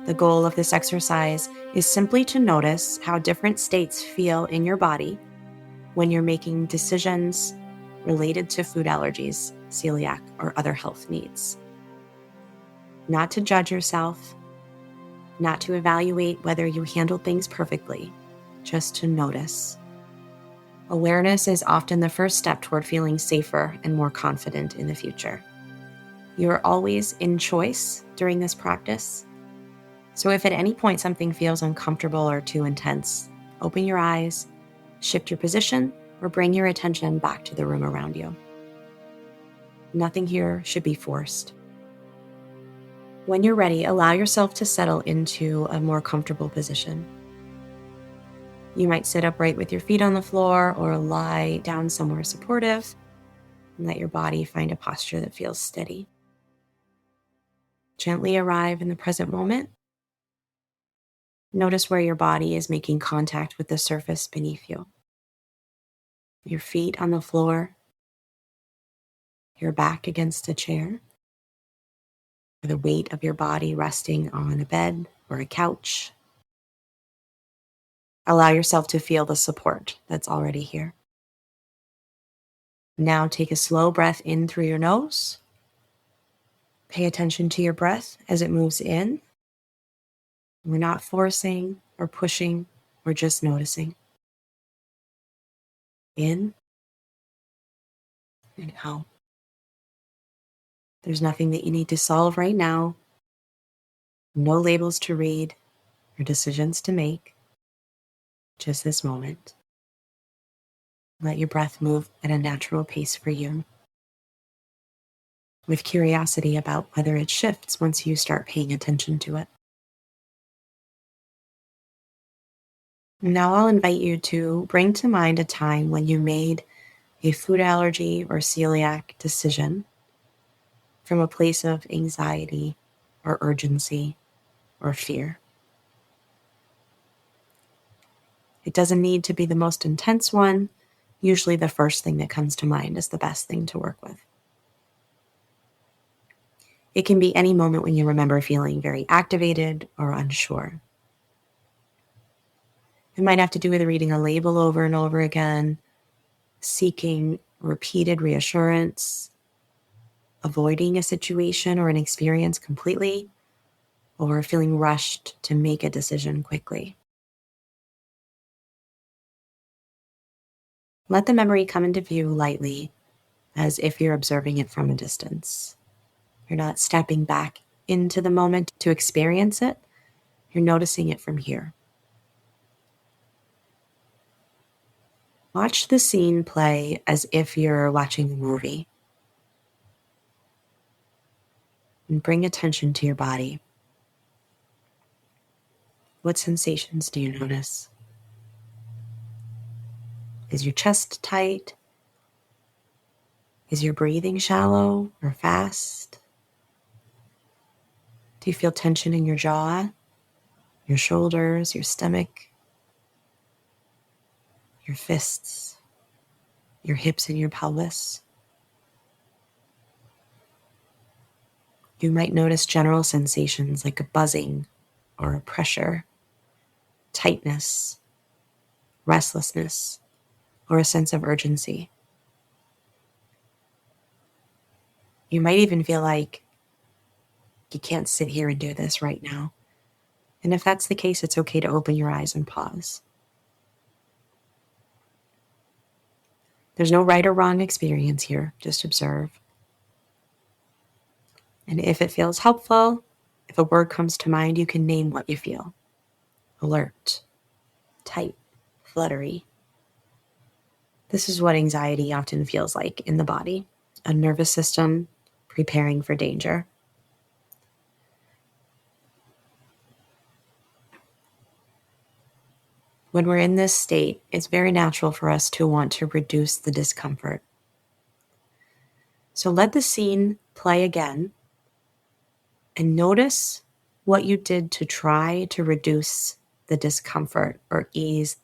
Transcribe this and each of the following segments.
The goal of this exercise is simply to notice how different states feel in your body when you're making decisions related to food allergies, celiac, or other health needs. Not to judge yourself, not to evaluate whether you handle things perfectly, just to notice. Awareness is often the first step toward feeling safer and more confident in the future. You are always in choice during this practice. So if at any point something feels uncomfortable or too intense, open your eyes, shift your position, or bring your attention back to the room around you. Nothing here should be forced. When you're ready, allow yourself to settle into a more comfortable position. You might sit upright with your feet on the floor or lie down somewhere supportive and let your body find a posture that feels steady. Gently arrive in the present moment. Notice where your body is making contact with the surface beneath you. Your feet on the floor, your back against a chair, or the weight of your body resting on a bed or a couch. Allow yourself to feel the support that's already here. Now take a slow breath in through your nose. Pay attention to your breath as it moves in. We're not forcing or pushing, we're just noticing. In and out. There's nothing that you need to solve right now. No labels to read or decisions to make. Just this moment. Let your breath move at a natural pace for you, with curiosity about whether it shifts once you start paying attention to it. Now I'll invite you to bring to mind a time when you made a food allergy or celiac decision from a place of anxiety or urgency or fear. It doesn't need to be the most intense one. Usually the first thing that comes to mind is the best thing to work with. It can be any moment when you remember feeling very activated or unsure. It might have to do with reading a label over and over again, seeking repeated reassurance, avoiding a situation or an experience completely, or feeling rushed to make a decision quickly. Let the memory come into view lightly, as if you're observing it from a distance. You're not stepping back into the moment to experience it. You're noticing it from here. Watch the scene play as if you're watching a movie. And bring attention to your body. What sensations do you notice? Is your chest tight? Is your breathing shallow or fast? Do you feel tension in your jaw, your shoulders, your stomach, your fists, your hips and your pelvis? You might notice general sensations like a buzzing or a pressure, tightness, restlessness, or a sense of urgency. You might even feel like you can't sit here and do this right now. And if that's the case, it's okay to open your eyes and pause. There's no right or wrong experience here, just observe. And if it feels helpful, if a word comes to mind, you can name what you feel. Alert, tight, fluttery. This is what anxiety often feels like in the body, a nervous system preparing for danger. When we're in this state, it's very natural for us to want to reduce the discomfort. So let the scene play again and notice what you did to try to reduce the discomfort or ease.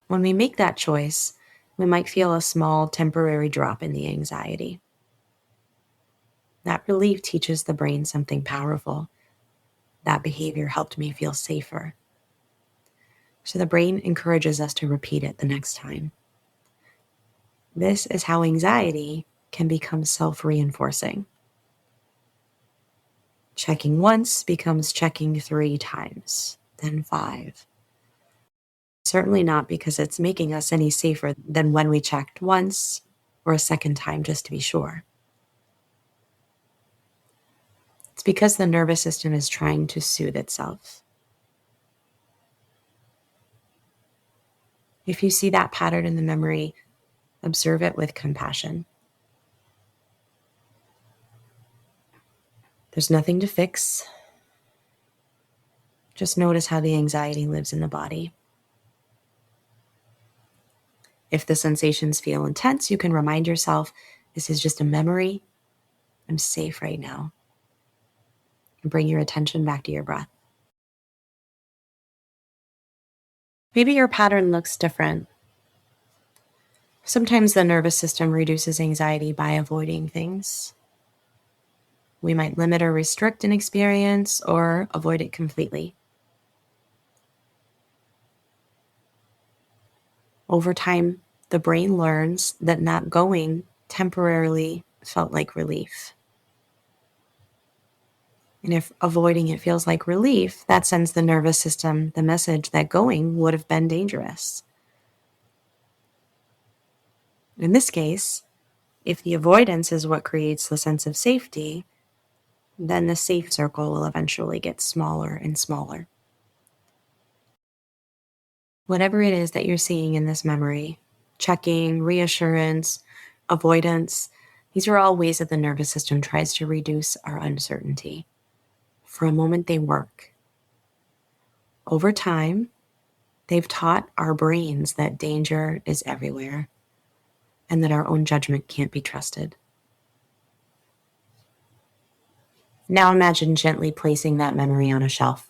When we make that choice, we might feel a small temporary drop in the anxiety. That relief teaches the brain something powerful. That behavior helped me feel safer. So the brain encourages us to repeat it the next time. This is how anxiety can become self-reinforcing. Checking once becomes checking 3 times, then 5. Certainly not because it's making us any safer than when we checked once or a second time just to be sure. It's because the nervous system is trying to soothe itself. If you see that pattern in the memory, observe it with compassion. There's nothing to fix. Just notice how the anxiety lives in the body. If the sensations feel intense, you can remind yourself, this is just a memory. I'm safe right now. And bring your attention back to your breath. Maybe your pattern looks different. Sometimes the nervous system reduces anxiety by avoiding things. We might limit or restrict an experience or avoid it completely. Over time, the brain learns that not going temporarily felt like relief. And if avoiding it feels like relief, that sends the nervous system the message that going would have been dangerous. In this case, if the avoidance is what creates the sense of safety, then the safe circle will eventually get smaller and smaller. Whatever it is that you're seeing in this memory, checking, reassurance, avoidance, these are all ways that the nervous system tries to reduce our uncertainty. For a moment, they work. Over time, they've taught our brains that danger is everywhere and that our own judgment can't be trusted. Now imagine gently placing that memory on a shelf.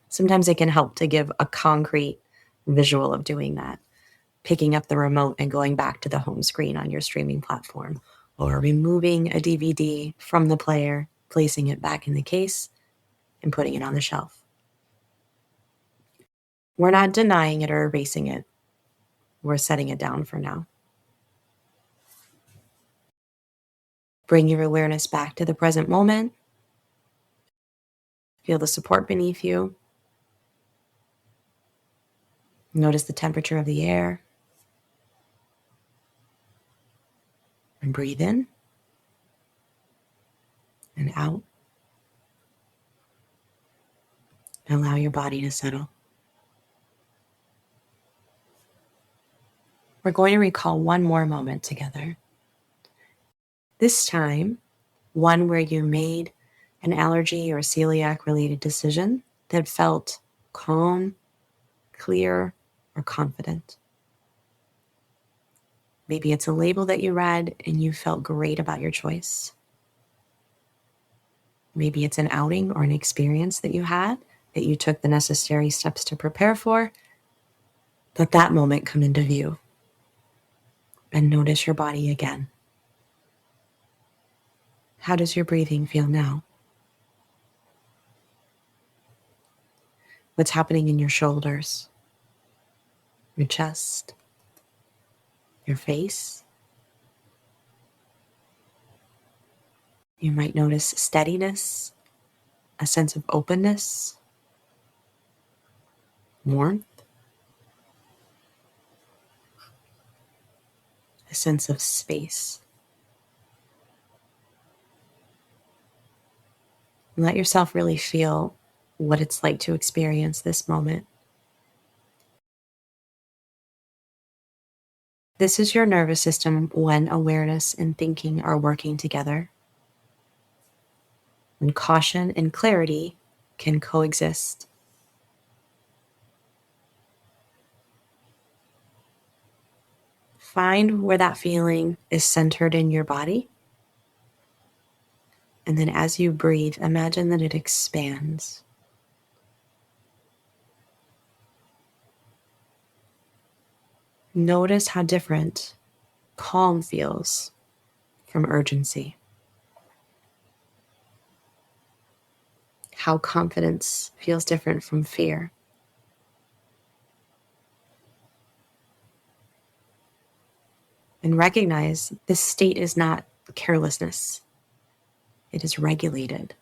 Sometimes it can help to give a concrete visual of doing that, picking up the remote and going back to the home screen on your streaming platform, or removing a DVD from the player, placing it back in the case, and putting it on the shelf. We're not denying it or erasing it. We're setting it down for now. Bring your awareness back to the present moment. Feel the support beneath you. Notice the temperature of the air. And breathe in and out. Allow your body to settle. We're going to recall one more moment together. This time, one where you made an allergy or celiac related decision that felt calm, clear, or confident. Maybe it's a label that you read and you felt great about your choice. Maybe it's an outing or an experience that you had that you took the necessary steps to prepare for. Let that moment come into view and notice your body again. How does your breathing feel now? What's happening in your shoulders, your chest, your face? You might notice steadiness, a sense of openness, warmth, a sense of space. Let yourself really feel what it's like to experience this moment. This is your nervous system when awareness and thinking are working together, when caution and clarity can coexist. Find where that feeling is centered in your body. And then as you breathe, imagine that it expands. Notice how different calm feels from urgency, how confidence feels different from fear. And recognize this state is not carelessness. It is regulated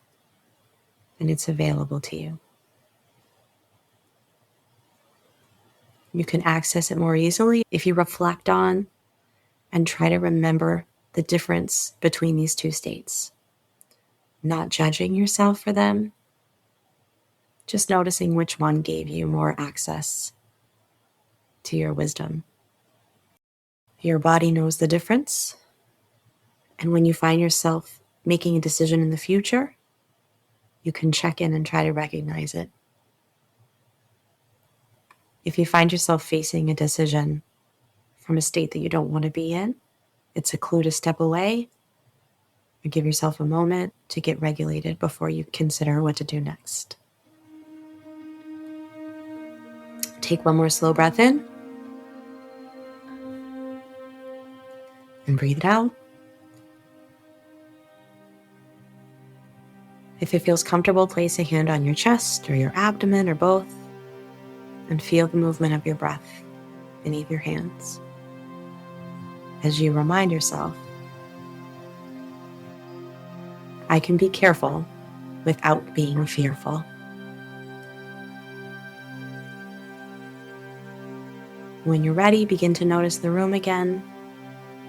and it's available to you. You can access it more easily if you reflect on and try to remember the difference between these two states. Not judging yourself for them, just noticing which one gave you more access to your wisdom. Your body knows the difference. And when you find yourself making a decision in the future, you can check in and try to recognize it. If you find yourself facing a decision from a state that you don't want to be in, it's a clue to step away and give yourself a moment to get regulated before you consider what to do next. Take one more slow breath in and breathe it out. If it feels comfortable, place a hand on your chest or your abdomen or both and feel the movement of your breath beneath your hands as you remind yourself, I can be careful without being fearful. When you're ready, begin to notice the room again,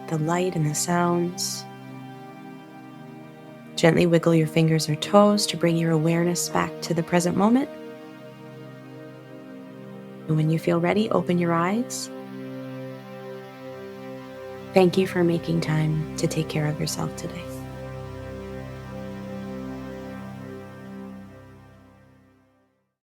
the light and the sounds. Gently wiggle your fingers or toes to bring your awareness back to the present moment. And when you feel ready, open your eyes. Thank you for making time to take care of yourself today.